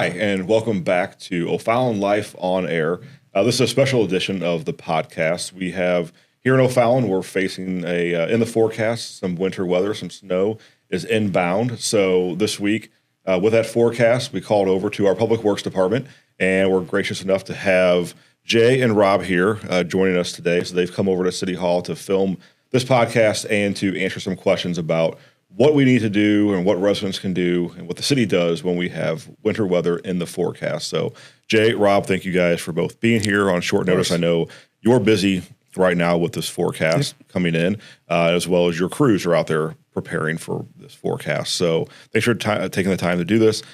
Hi, and welcome back to O'Fallon Life on Air. This is a special edition of the podcast. We have here in O'Fallon, we're facing in the forecast, some winter weather, some snow is inbound. So this week, with that forecast, we called over to our Public Works Department, and we're gracious enough to have Jay and Rob here joining us today. So they've come over to City Hall to film this podcast and to answer some questions about what we need to do and what residents can do and what the city does when we have winter weather in the forecast. So Jay, Rob, thank you guys for both being here on short notice. I know you're busy right now with this forecast coming in, as well as your crews are out there preparing for this forecast. So thanks for taking the time to do this.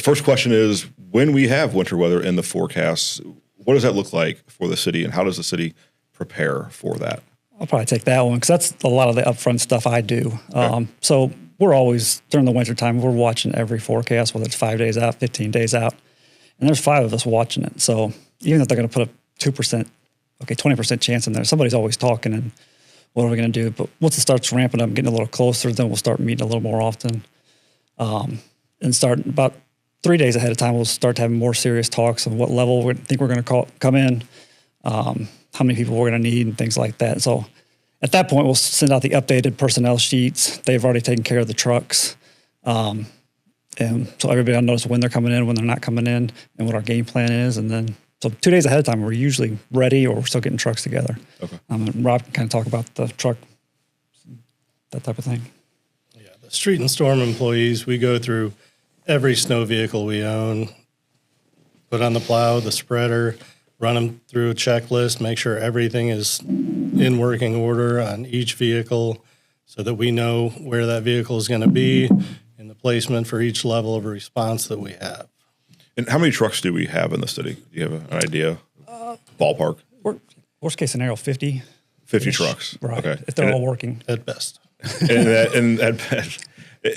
First question is, when we have winter weather in the forecast, what does that look like for the city, and how does the city prepare for that? I'll probably take that one because that's a lot of the upfront stuff I do. Okay. So we're always, during the winter time, we're watching every forecast, whether it's 5 days out, 15 days out. And there's 5 of us watching it. So even if they're going to put a 2%, 20% chance in there, somebody's always talking and what are we going to do? But once it starts ramping up, getting a little closer, then we'll start meeting a little more often. And start about 3 days ahead of time, we'll start having more serious talks on what level we think we're going to come in, how many people we're going to need and things like that. So at that point, we'll send out the updated personnel sheets. They've already taken care of the trucks. And so everybody will notice when they're coming in, when they're not coming in, and what our game plan is. And then, so 2 days ahead of time, we're usually ready or we're still getting trucks together. Okay. And Rob can kind of talk about the truck, that type of thing. Yeah, the street and storm employees, we go through every snow vehicle we own, put on the plow, the spreader, run them through a checklist, make sure everything is in working order on each vehicle so that we know where that vehicle is going to be and the placement for each level of response that we have. And how many trucks do we have in the city? Do you have an idea? Ballpark? Worst case scenario, 50. 50 trucks. Right, Okay. if they're all working. At best. And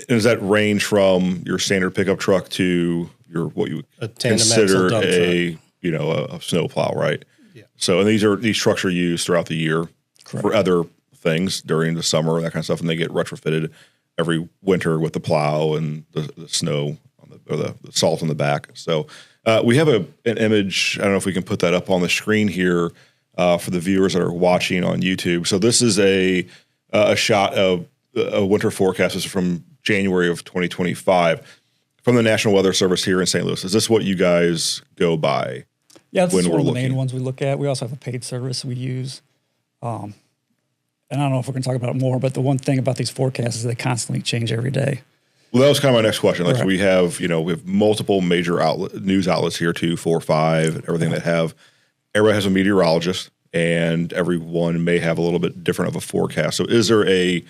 does that range from your standard pickup truck to your what you would consider a snowplow, right? Yeah. So, and these trucks are used throughout the year for other things during the summer, that kind of stuff, and they get retrofitted every winter with the plow and the snow or the salt in the back. So we have an image. I don't know if we can put that up on the screen here for the viewers that are watching on YouTube. So this is a shot of a winter forecast. This is from January of 2025 from the National Weather Service here in St. Louis. Is this what you guys go by? Yeah, that's one of the main ones we look at. We also have a paid service we use. And I don't know if we're going to talk about it more, but the one thing about these forecasts is they constantly change every day. Well, that was kind of my next question. Like, right. so we have multiple major news outlets here, 2, 4, 5, everything that have. Everybody has a meteorologist, and everyone may have a little bit different of a forecast. So is there a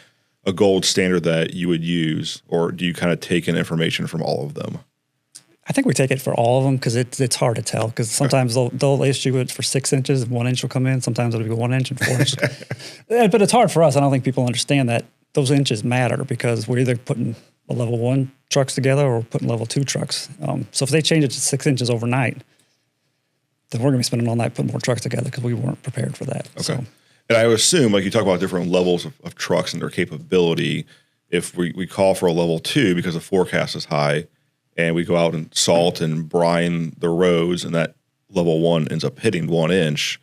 gold standard that you would use, or do you kind of take in information from all of them? I think we take it for all of them because it's hard to tell, because sometimes they'll issue it for 6 inches and 1 inch will come in. Sometimes it'll be 1 inch and 4 inches. But it's hard for us. I don't think people understand that those inches matter because we're either putting a level 1 trucks together or putting level 2 trucks. So if they change it to 6 inches overnight, then we're going to be spending all night putting more trucks together because we weren't prepared for that. Okay. So. And I would assume, like you talk about different levels of trucks and their capability, if we call for a level 2 because the forecast is high, and we go out and salt and brine the roads, and that level 1 ends up hitting 1 inch,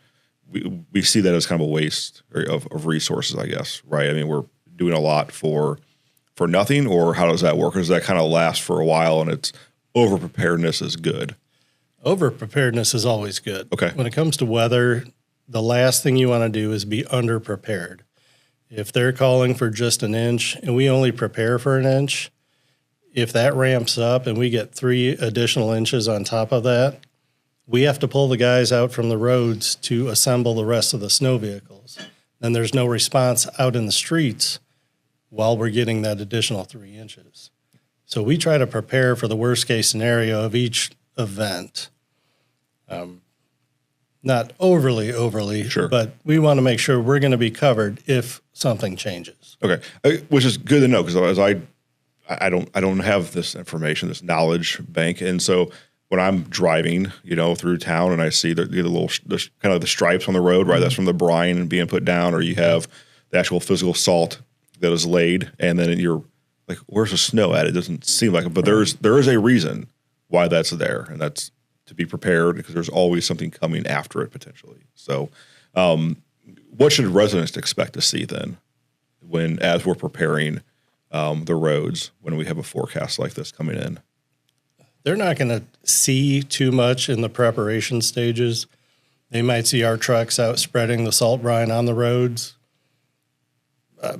we see that as kind of a waste of resources, I guess, right? I mean, we're doing a lot for nothing, or how does that work? Or does that kind of last for a while and it's over-preparedness is good? Over-preparedness is always good. Okay. When it comes to weather, the last thing you want to do is be under-prepared. If they're calling for just 1 inch and we only prepare for 1 inch, if that ramps up and we get 3 additional inches on top of that, we have to pull the guys out from the roads to assemble the rest of the snow vehicles. Then there's no response out in the streets while we're getting that additional 3 inches. So we try to prepare for the worst case scenario of each event. Not overly, sure, but we want to make sure we're going to be covered if something changes. Okay, which is good to know, because as I don't have this information, this knowledge bank, and so when I'm driving, through town and I see the kind of the stripes on the road, right? That's from the brine being put down, or you have the actual physical salt that is laid, and then you're like, "Where's the snow at?" It doesn't seem like it, but there is a reason why that's there, and that's to be prepared because there's always something coming after it potentially. So, what should residents expect to see then, as we're preparing the roads when we have a forecast like this coming in? They're not going to see too much in the preparation stages. They might see our trucks out spreading the salt brine on the roads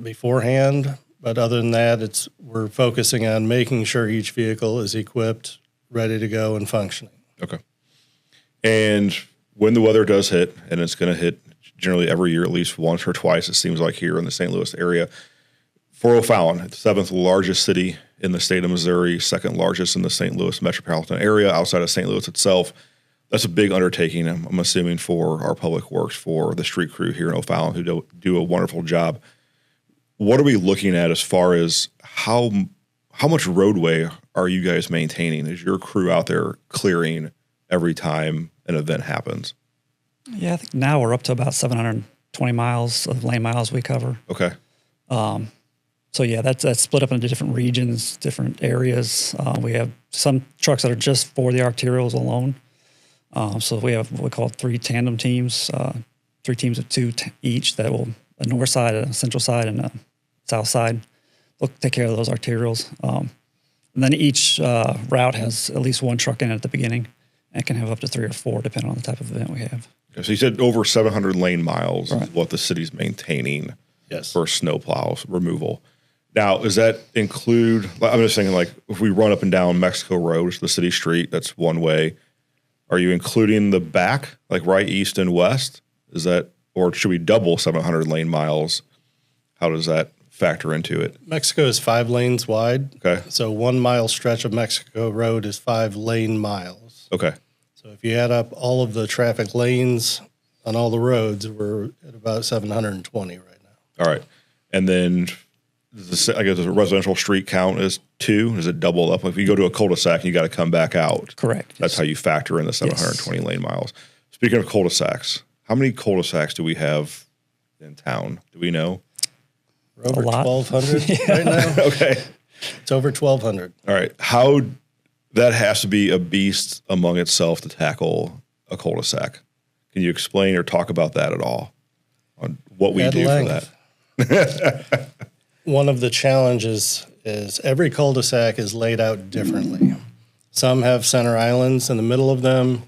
beforehand. But other than that, we're focusing on making sure each vehicle is equipped, ready to go, and functioning. Okay. And when the weather does hit, and it's going to hit generally every year at least once or twice, it seems like here in the St. Louis area, for O'Fallon, the 7th largest city in the state of Missouri, 2nd largest in the St. Louis metropolitan area outside of St. Louis itself. That's a big undertaking, I'm assuming, for our public works, for the street crew here in O'Fallon who do a wonderful job. What are we looking at as far as how much roadway are you guys maintaining? Is your crew out there clearing every time an event happens? Yeah, I think now we're up to about 720 miles of lane miles we cover. Okay. So yeah, that's split up into different regions, different areas. We have some trucks that are just for the arterials alone. So we have what we call 3 tandem teams, 3 teams of 2 each that will, a north side, a central side, and a south side. They'll take care of those arterials. And then each route has at least 1 truck in it at the beginning, and can have up to 3 or 4 depending on the type of event we have. So you said over 700 lane miles is what the city's maintaining for snowplow removal. Now, does that include, I'm just thinking like if we run up and down Mexico Road, the city street, that's one way. Are you including the back, like right east and west? Is that, or should we double 700 lane miles? How does that factor into it? Mexico is 5 lanes wide. Okay. So 1 mile stretch of Mexico Road is 5 lane miles. Okay. So if you add up all of the traffic lanes on all the roads, we're at about 720 right now. All right. And then I guess the residential street count is 2. Does it double up? If you go to a cul-de-sac, you got to come back out. Correct. That's how you factor in the 720 lane miles. Speaking of cul-de-sacs, how many cul-de-sacs do we have in town? Do we know? We're over 1,200 right now. Okay. It's over 1,200. All right. That has to be a beast among itself to tackle a cul-de-sac. Can you explain or talk about that at all? On what we do for that? One of the challenges is every cul-de-sac is laid out differently. Some have center islands in the middle of them.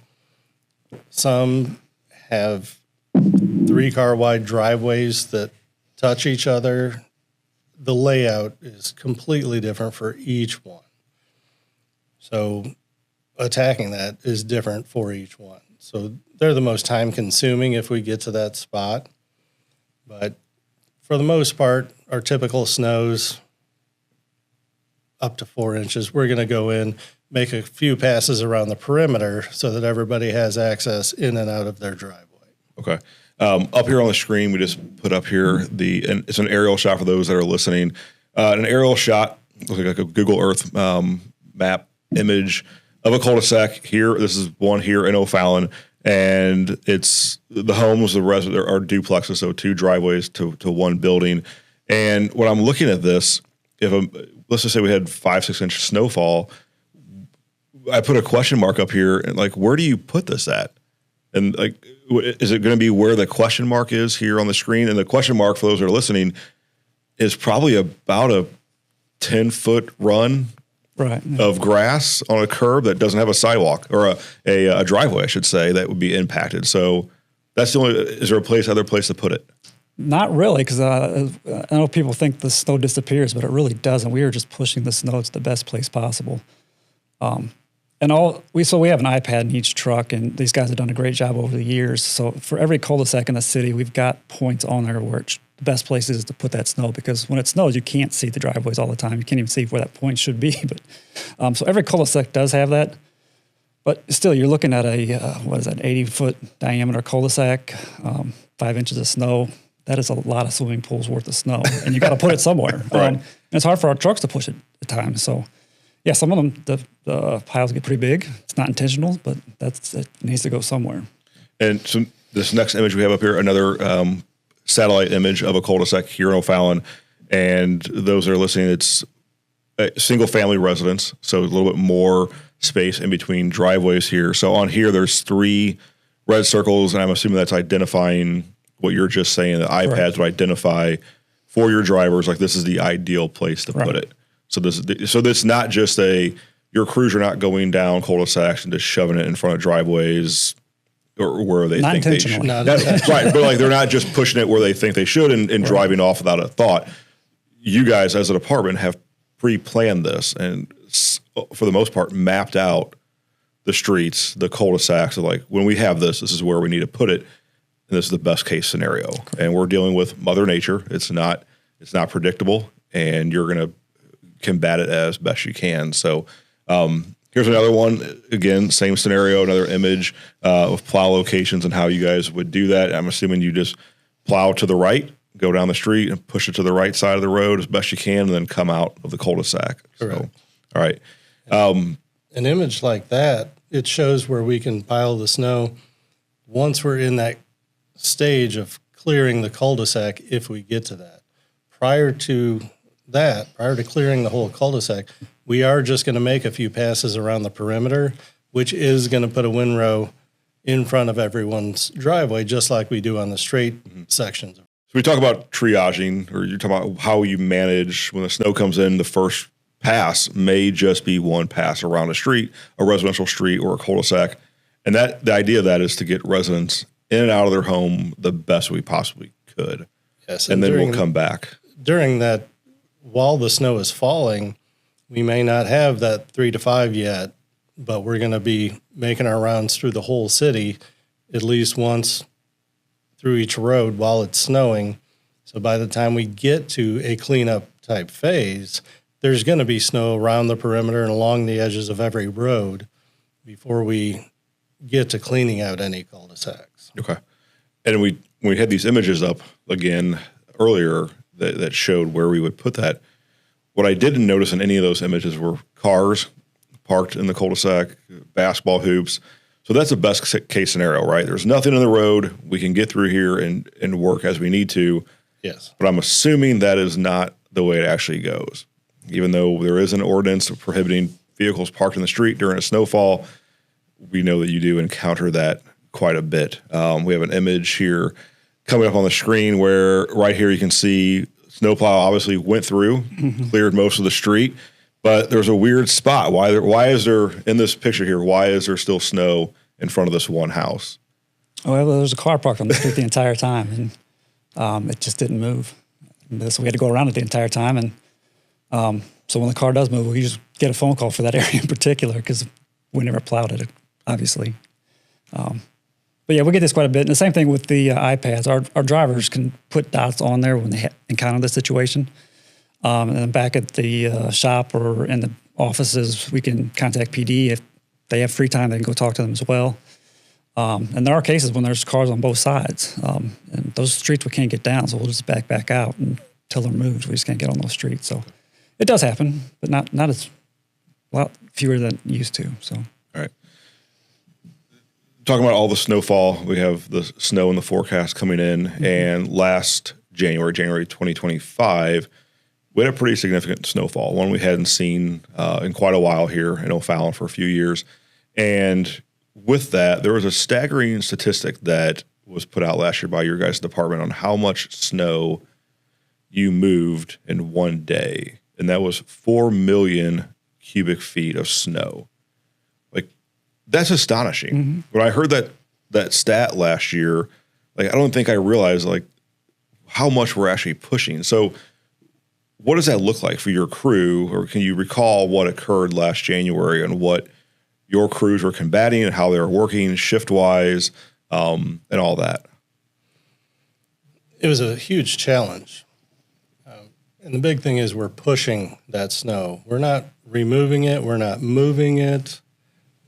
Some have 3-car wide driveways that touch each other. The layout is completely different for each one. So attacking that is different for each one. So they're the most time consuming if we get to that spot. But for the most part, our typical snows up to 4 inches. We're going to go in, make a few passes around the perimeter so that everybody has access in and out of their driveway. Okay. Up here on the screen, we just put up here and it's an aerial shot for those that are listening. An aerial shot, looks like a Google Earth map image of a cul-de-sac here. This is one here in O'Fallon, and it's the homes, the rest there are duplexes, so 2 driveways to 1 building. And when I'm looking at this, let's just say we had 5-6 inch snowfall, I put a question mark up here, and like, where do you put this at? And like, is it going to be where the question mark is here on the screen? And the question mark, for those that are listening, is probably about a 10-foot run of grass on a curb that doesn't have a sidewalk or a driveway, I should say, that would be impacted. So that's the only, is there other place to put it? Not really, because I know people think the snow disappears, but it really doesn't. We are just pushing the snow to the best place possible. We have an iPad in each truck, and these guys have done a great job over the years. So for every cul-de-sac in the city, we've got points on there where the best place is to put that snow, because when it snows, you can't see the driveways all the time. You can't even see where that point should be. But so every cul-de-sac does have that. But still, you're looking at a 80-foot diameter cul-de-sac, 5 inches of snow. That is a lot of swimming pools worth of snow, and you got to put it somewhere. Right. And it's hard for our trucks to push it at times. So, yeah, some of them the piles get pretty big. It's not intentional, but it needs to go somewhere. And so this next image we have up here, another satellite image of a cul-de-sac here in O'Fallon. And those that are listening, it's single family residence, so a little bit more space in between driveways here. So on here, there's 3 red circles, and I'm assuming that's identifying what you're just saying. The iPads would identify for your drivers, like this is the ideal place to put it. So this not just your crews are not going down cul-de-sacs and just shoving it in front of driveways or where they think they should. Right, but like they're not just pushing it where they think they should and driving off without a thought. You guys, as a department, have pre-planned this and, for the most part, mapped out the streets, the cul-de-sacs. Of like, when we have this is where we need to put it, and this is the best case scenario. Correct. And we're dealing with Mother Nature. It's not predictable, and you're going to combat it as best you can. So here's another one. Again, same scenario, another image of plow locations and how you guys would do that. I'm assuming you just plow to the right, go down the street and push it to the right side of the road as best you can, and then come out of the cul-de-sac. Correct. So, all right. An image like that, it shows where we can pile the snow once we're in that stage of clearing the cul-de-sac, if we get to that. Prior to clearing the whole cul-de-sac, we are just going to make a few passes around the perimeter, which is going to put a windrow in front of everyone's driveway, just like we do on the straight sections. So we talk about triaging, or you're talking about how you manage when the snow comes in. The first pass may just be one pass around a street, a residential street, or a cul-de-sac. And the idea of that is to get residents in and out of their home the best we possibly could. Yes, and then we'll come back. During that, while the snow is falling, we may not have that 3 to 5 yet, but we're going to be making our rounds through the whole city at least once through each road while it's snowing. So by the time we get to a cleanup type phase, there's going to be snow around the perimeter and along the edges of every road before we get to cleaning out any cul-de-sacs. Okay. And when we had these images up again earlier that showed where we would put that, what I didn't notice in any of those images were cars parked in the cul-de-sac, basketball hoops. So that's the best case scenario, right? There's nothing in the road. We can get through here and work as we need to. Yes. But I'm assuming that is not the way it actually goes. Even though there is an ordinance prohibiting vehicles parked in the street during a snowfall, we know that you do encounter that quite a bit. We have an image here coming up on the screen where right here you can see snowplow obviously went through, cleared most of the street, but there's a weird spot. Why is there, in this picture here, why is there still snow in front of this one house? Well, there was a car parked on the street the entire time, and it just didn't move. So we had to go around it the entire time, and so when the car does move, we just get a phone call for that area in particular because we never plowed it, obviously. But yeah, we get this quite a bit. And the same thing with the iPads. Our drivers can put dots on there when they encounter the situation. And then back at the shop or in the offices, we can contact PD. If they have free time, they can go talk to them as well. And there are cases when there's cars on both sides. And those streets we can't get down, so we'll just back out until they're moved. We just can't get on those streets. So it does happen, but not as a lot fewer than it used to. So. All right. Talking about all the snowfall, we have the snow in the forecast coming in, and last January 2025, we had a pretty significant snowfall, one we hadn't seen in quite a while here in O'Fallon for a few years. And with that, there was a staggering statistic that was put out last year by your guys' department on how much snow you moved in one day, and that was 4 million cubic feet of snow. That's astonishing. When I heard that stat last year, I don't think I realized how much we're actually pushing. So what does that look like for your crew, or can you recall what occurred last January and what your crews were combating and how they were working shift-wise and all that? It was a huge challenge. And the big thing is we're pushing that snow. We're not removing it. We're not moving it.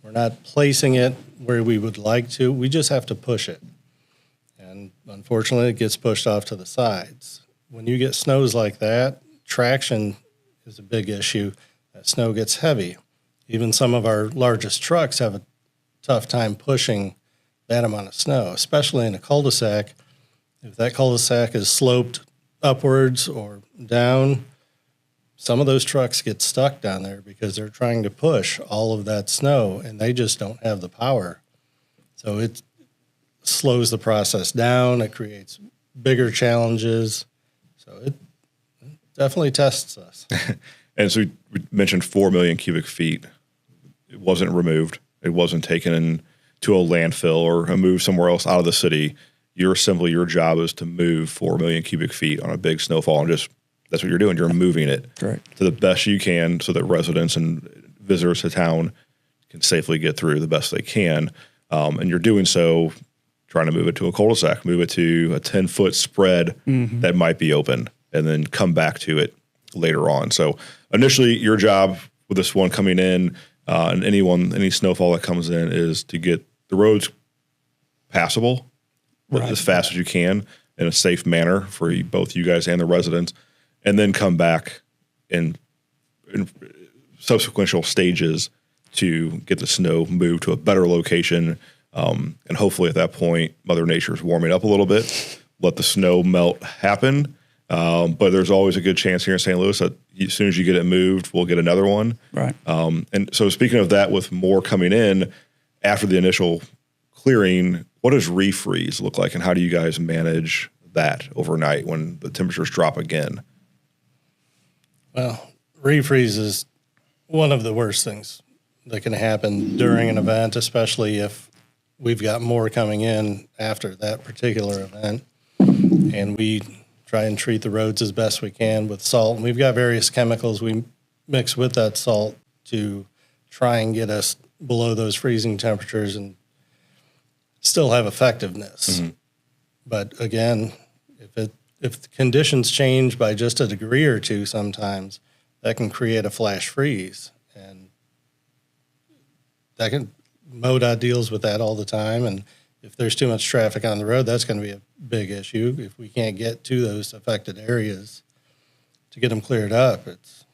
We're not placing it where we would like to. We just have to push it. And unfortunately, it gets pushed off to the sides. When you get snows like that, traction is a big issue. That snow gets heavy. Even some of our largest trucks have a tough time pushing that amount of snow, especially in a cul-de-sac. If that cul-de-sac is sloped upwards or down, some of those trucks get stuck down there because they're trying to push all of that snow and they just don't have the power. So it slows the process down. It creates bigger challenges. So it definitely tests us. And so we mentioned 4 million cubic feet. It wasn't removed. It wasn't taken to a landfill or moved somewhere else out of the city. Your job is to move 4 million cubic feet on a big snowfall, and just that's what you're doing. You're moving it Correct. to the best you can so that residents and visitors to town can safely get through the best they can. And you're doing so trying to move it to a cul-de-sac, move it to a 10-foot spread that might be open, and then come back to it later on. So initially, your job with this one coming in and any snowfall that comes in is to get the roads passable as fast as you can in a safe manner for both you guys and the residents, and then come back in subsequent stages to get the snow moved to a better location. And hopefully at that point, Mother Nature is warming up a little bit, let the snow melt happen. But there's always a good chance here in St. Louis that as soon as you get it moved, we'll get another one. Right. And so speaking of that, with more coming in after the initial clearing, what does refreeze look like, and how do you guys manage that overnight when the temperatures drop again? Well, refreeze is one of the worst things that can happen during an event, especially if we've got more coming in after that particular event. And we try and treat the roads as best we can with salt. And we've got various chemicals we mix with that salt to try and get us below those freezing temperatures and still have effectiveness. But again, if the conditions change by just a degree or two sometimes, that can create a flash freeze. And MoDOT deals with that all the time. And if there's too much traffic on the road, that's going to be a big issue. If we can't get to those affected areas to get them cleared up, it's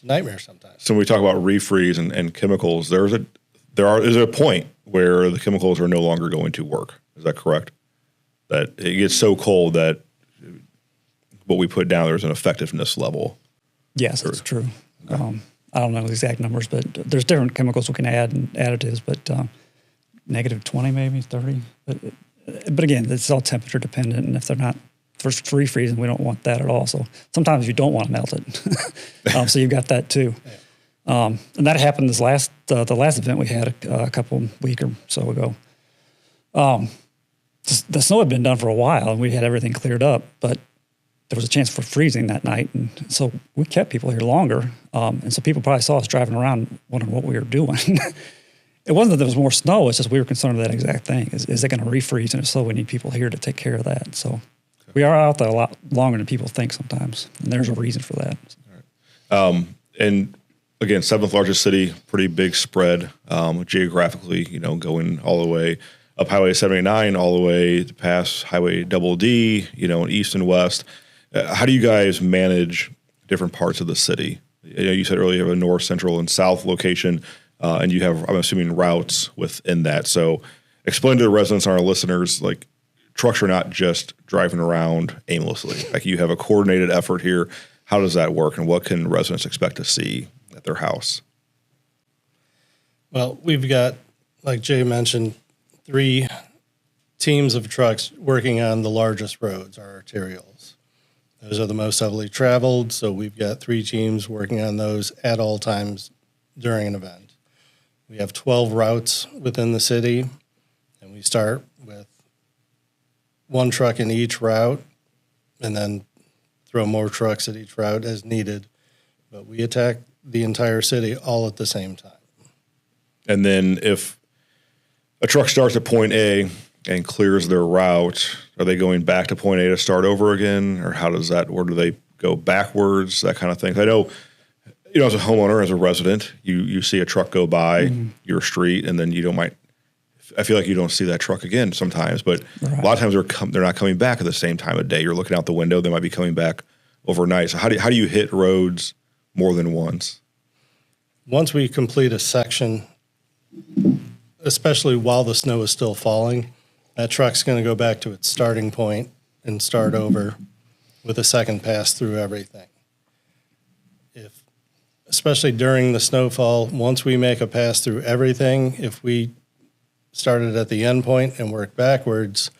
a nightmare sometimes. So when we talk about refreeze and chemicals, is a point where the chemicals are no longer going to work. Is that correct? That it gets so cold that what we put down, there's an effectiveness level. Yes, that's true. I don't know the exact numbers, but there's different chemicals we can add and additives, but negative 20, maybe 30. But again, it's all temperature dependent, and if they're not for freezing, we don't want that at all. So sometimes you don't want to melt it. So you've got that too. And that happened the last event we had a couple week or so ago. The snow had been done for a while, and we had everything cleared up, but there was a chance for freezing that night, and so we kept people here longer. And so people probably saw us driving around wondering what we were doing. It wasn't that there was more snow; it's just we were concerned with that exact thing. Is it going to refreeze? And if so, we need people here to take care of that. So we are out there a lot longer than people think sometimes, and there's a reason for that. All right. And again, 7th largest city, pretty big spread geographically. Going all the way up Highway 79, all the way to past Highway Double D. In east and west. How do you guys manage different parts of the city? You said earlier you have a north, central, and south location, and you have, I'm assuming, routes within that. So explain to the residents and our listeners, like, trucks are not just driving around aimlessly. Like, you have a coordinated effort here. How does that work, and what can residents expect to see at their house? Well, we've got, like Jay mentioned, 3 teams of trucks working on the largest roads, our arterials. Those are the most heavily traveled, so we've got 3 teams working on those at all times during an event. We have 12 routes within the city, and we start with 1 truck in each route and then throw more trucks at each route as needed. But we attack the entire city all at the same time. And then if a truck starts at point A and clears their route, are they going back to point A to start over again? Or how does that, or do they go backwards, that kind of thing? I know, as a homeowner, as a resident, you see a truck go by your street, and then I feel like you don't see that truck again sometimes, but a lot of times they're not coming back at the same time of day. You're looking out the window, they might be coming back overnight. So how do you hit roads more than once? Once we complete a section, especially while the snow is still falling, that truck's going to go back to its starting point and start over with a second pass through everything. Especially during the snowfall, once we make a pass through everything, if we started at the end point and work backwards,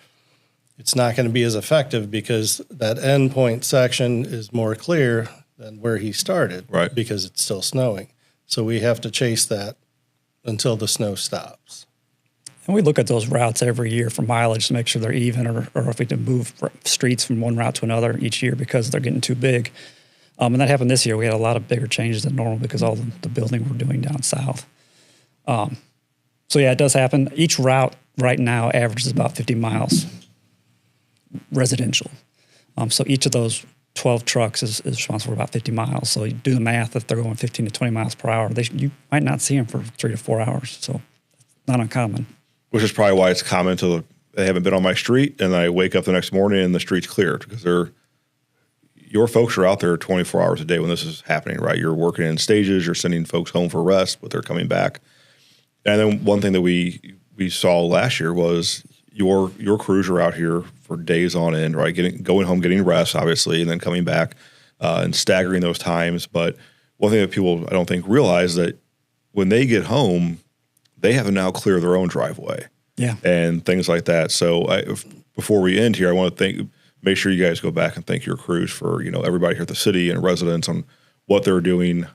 it's not going to be as effective because that end point section is more clear than where he started, right? Because it's still snowing. So we have to chase that until the snow stops. And we look at those routes every year for mileage to make sure they're even, or if we can move streets from one route to another each year because they're getting too big. And that happened this year. We had a lot of bigger changes than normal because all the building we're doing down south. So yeah, it does happen. Each route right now averages about 50 miles residential. So each of those 12 trucks is responsible for about 50 miles. So you do the math, if they're going 15 to 20 miles per hour, you might not see them for 3 to 4 hours. So not uncommon. Which is probably why it's common to they haven't been on my street, and I wake up the next morning and the street's cleared because your folks are out there 24 hours a day when this is happening, right? You're working in stages, you're sending folks home for rest, but they're coming back. And then one thing that we saw last year was your crews are out here for days on end, right? Going home, getting rest, obviously, and then coming back and staggering those times. But one thing that people I don't think realize that when they get home, they have to now clear their own driveway, and things like that. So before we end here, I want to make sure you guys go back and thank your crews for everybody here at the city and residents on what they're doing,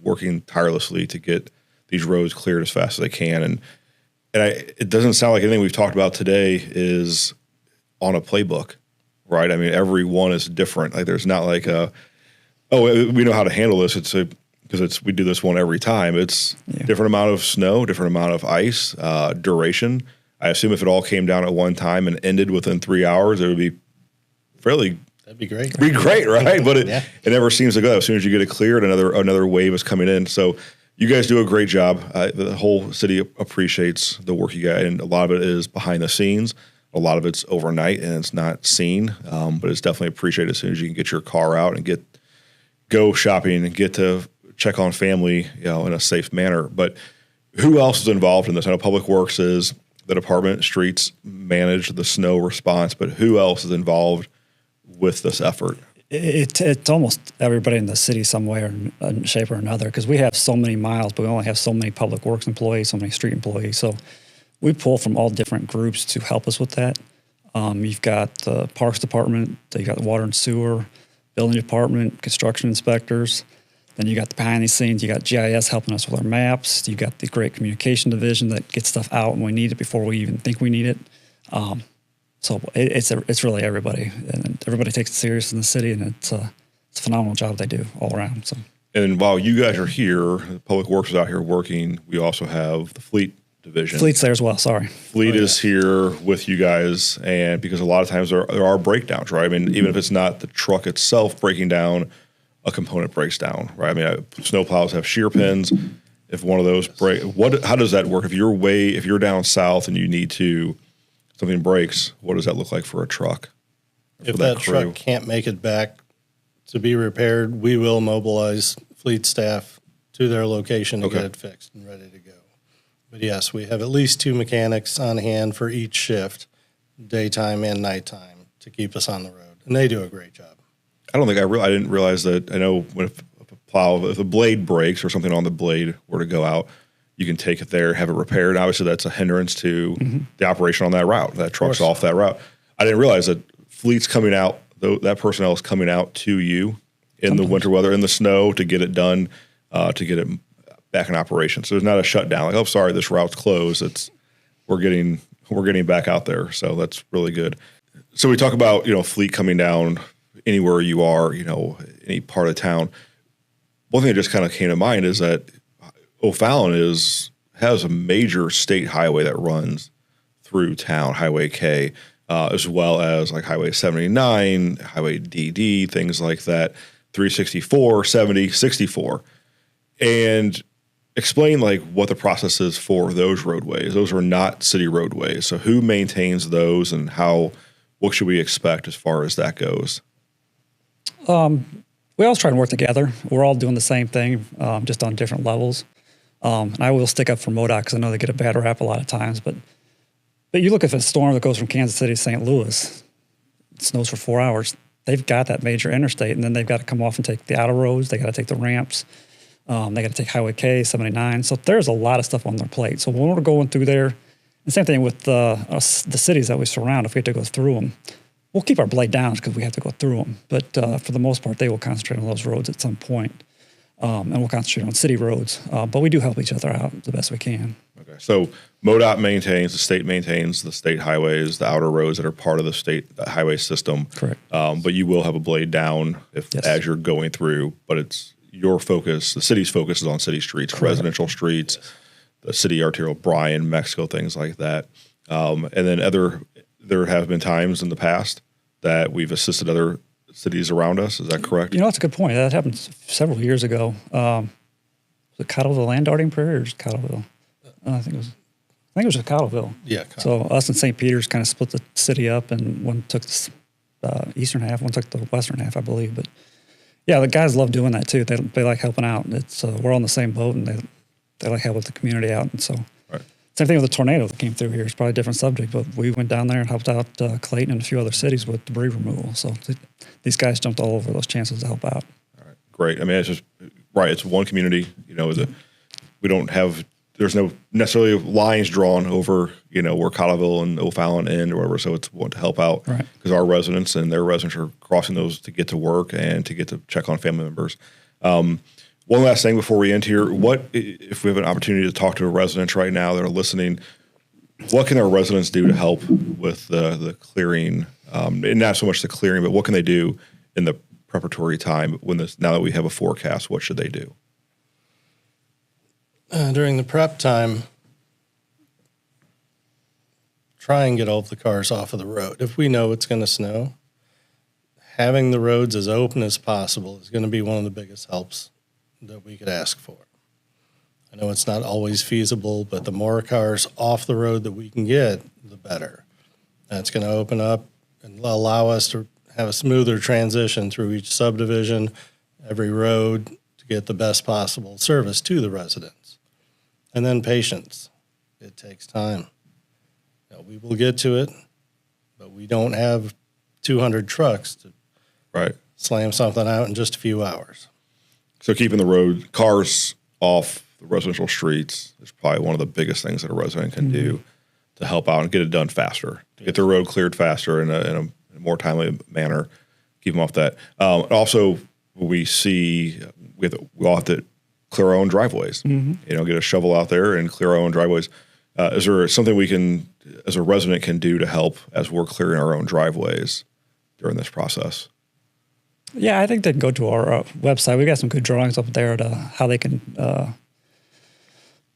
working tirelessly to get these roads cleared as fast as they can. And it doesn't sound like anything we've talked about today is on a playbook, right? I mean, every one is different. Like there's not like we know how to handle this. Because we do this one every time. It's different amount of snow, different amount of ice, duration. I assume if it all came down at one time and ended within 3 hours, it would be That'd be great. Be great, right? But it never seems to go. As soon as you get it cleared, another wave is coming in. So you guys do a great job. The whole city appreciates the work you guys, and a lot of it is behind the scenes. A lot of it's overnight and it's not seen, but it's definitely appreciated as soon as you can get your car out and go shopping and get to check on family, in a safe manner. But who else is involved in this? I know Public Works is the department, streets manage the snow response, but who else is involved with this effort? It's almost everybody in the city some way or shape or another, because we have so many miles, but we only have so many Public Works employees, so many street employees. So we pull from all different groups to help us with that. You've got the Parks Department, you've got the Water and Sewer, Building Department, construction inspectors. Then you got the behind the scenes, you got GIS helping us with our maps. You got the great communication division that gets stuff out when we need it before we even think we need it. So it's really everybody, and everybody takes it serious in the city, and it's a phenomenal job they do all around. So, and while you guys are here, Public Works is out here working. We also have the Fleet division. Fleet's there as well. Sorry, Fleet is here with you guys, and because a lot of times there are breakdowns, right? I mean, even if it's not the truck itself breaking down, a component breaks down, right? I mean, snowplows have shear pins. If one of those break, how does that work? If you're down south and you need to, something breaks, what does that look like for a truck? If that truck can't make it back to be repaired, we will mobilize Fleet staff to their location to get it fixed and ready to go. But yes, we have at least 2 mechanics on hand for each shift, daytime and nighttime, to keep us on the road. And they do a great job. I don't think I didn't realize that. I know if a blade breaks or something on the blade were to go out, you can take it there, have it repaired. Obviously, that's a hindrance to the operation on that route. That truck's off that route. I didn't realize that Fleet's coming out, that personnel is coming out to you in the winter weather, in the snow, to get it done, to get it back in operation. So there's not a shutdown. Like, oh, sorry, this route's closed. We're getting back out there. So that's really good. So we talk about, Fleet coming down anywhere you are, any part of town. One thing that just kind of came to mind is that O'Fallon has a major state highway that runs through town, Highway K, as well as like Highway 79, Highway DD, things like that, 364, 70, 64. And explain like what the process is for those roadways. Those are not city roadways. So who maintains those, and what should we expect as far as that goes? We always try to work together. We're all doing the same thing, just on different levels. And I will stick up for MoDOT because I know they get a bad rap a lot of times. But you look at a storm that goes from Kansas City to St. Louis, it snows for 4 hours. they've got that major interstate, and then they've got to come off and take the outer roads. They got to take the ramps. They got to take Highway K, 79. So there's a lot of stuff on their plate. So when we're going through there, the same thing with the cities that we surround, if we have to go through them, we'll keep our blade down because we have to go through them. But for the most part, they will concentrate on those roads at some point. And we'll concentrate on city roads. But we do help each other out the best we can. Okay. So MoDOT maintains, the state maintains the state highways, the outer roads that are part of the state highway system. Correct. But you will have a blade down Yes. as you're going through, but it's your focus, the city's focus is on city streets, Correct. residential streets, the city arterial, Bryan, Mexico, things like that. And then there have been times in the past that we've assisted other cities around us. Is that correct? That's a good point. That happened several years ago. Was it Cottleville Land Darting Prairie or just Cottleville? I think it was just Cottleville. Yeah. So us and St. Peter's kind of split the city up, and one took the eastern half, one took the western half, I believe. But yeah, the guys love doing that too. They like helping out. It's we're on the same boat, and they like helping the community out. And so Right. same thing with the tornado that came through here. It's probably a different subject, but we went down there and helped out Clayton and a few other cities with debris removal. So these guys jumped all over those chances to help out. All right. Great. I mean, it's just, right. It's one community, we don't have, there's no necessarily lines drawn over, where Cottleville and O'Fallon end or whatever. So it's one to help out Right. because our residents and their residents are crossing those to get to work and to get to check on family members. One last thing before we end here, what if we have an opportunity to talk to a resident right now that are listening, what can our residents do to help with the clearing, and not so much the clearing, but what can they do in the preparatory time now that we have a forecast? What should they do? During the prep time, try and get all of the cars off of the road. If we know it's going to snow, having the roads as open as possible is going to be one of the biggest helps that we could ask for. I know it's not always feasible, but the more cars off the road that we can get, the better. That's going to open up and allow us to have a smoother transition through each subdivision, every road, to get the best possible service to the residents. And then patience. It takes time. We will get to it, but we don't have 200 trucks to Right. slam something out in just a few hours. So keeping the cars off the residential streets is probably one of the biggest things that a resident can do to help out and get it done faster, to get the road cleared faster in a more timely manner, keep them off that. Also, we all have to clear our own driveways, get a shovel out there and clear our own driveways. Is there something we can, as a resident, can do to help as we're clearing our own driveways during this process? Yeah, I think they can go to our website. We've got some good drawings up there to how they can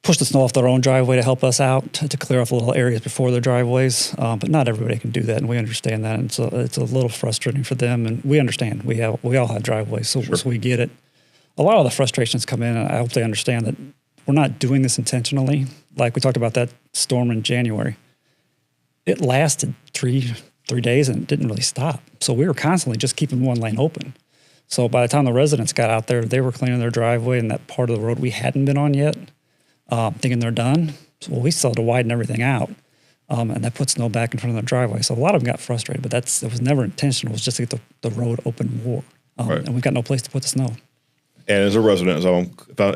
push the snow off their own driveway to help us out to clear off little areas before their driveways. But not everybody can do that, and we understand that. And so it's a little frustrating for them, and we understand. We all have driveways, so we get it. A lot of the frustrations come in, and I hope they understand that we're not doing this intentionally. Like we talked about that storm in January. It lasted three days and it didn't really stop. So we were constantly just keeping one lane open. So by the time the residents got out there, they were cleaning their driveway and that part of the road we hadn't been on yet, thinking they're done. So we still had to widen everything out. And that put snow back in front of their driveway. So a lot of them got frustrated, but it was never intentional. It was just to get the road open more. Right. And we've got no place to put the snow. And as a resident,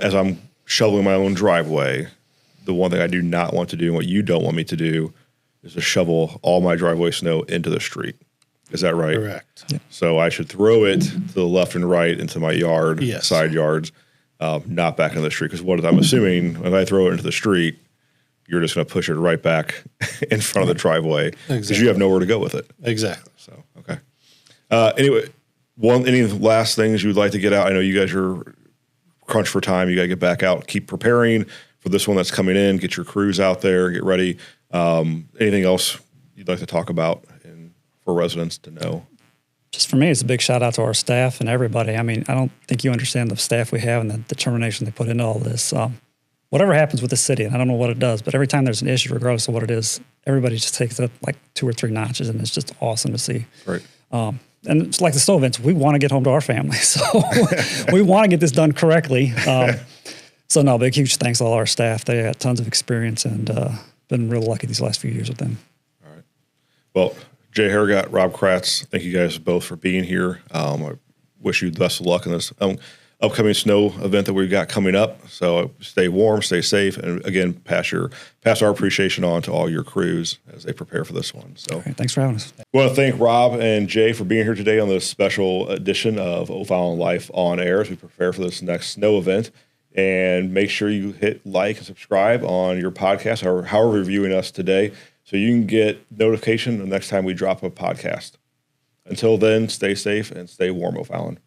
as I'm shoveling my own driveway, the one thing I do not want to do and what you don't want me to do is to shovel all my driveway snow into the street. Is that right? Correct. Yeah. So I should throw it to the left and right into my yard, Yes. side yards, not back into the street. Because what I'm assuming, if I throw it into the street, you're just going to push it right back in front of the driveway because you have nowhere to go with it. Exactly. So, okay. Anyway, any last things you would like to get out? I know you guys are crunched for time. You got to get back out, keep preparing for this one that's coming in, get your crews out there, get ready. Anything else you'd like to talk about for residents to know? Just for me, it's a big shout out to our staff and everybody. I mean, I don't think you understand the staff we have and the determination they put into all this. Whatever happens with the city, and I don't know what it does, but every time there's an issue, regardless of what it is, everybody just takes it up like 2 or 3 notches, and it's just awesome to see. Right. And it's like the snow events, we want to get home to our family, so we want to get this done correctly. So no, big huge thanks to all our staff. They got tons of experience and been real lucky these last few years with them. All right. Well, Jay Harigodt, Rob Kraatz, thank you guys both for being here. I wish you the best of luck in this upcoming snow event that we've got coming up. So stay warm, stay safe, and again, pass our appreciation on to all your crews as they prepare for this one. So Thanks for having us. I want to thank Rob and Jay for being here today on this special edition of O'Fallon Life on Air as we prepare for this next snow event. And make sure you hit like and subscribe on your podcast or however you're viewing us today so you can get notification the next time we drop a podcast. Until then, stay safe and stay warm, O'Fallon.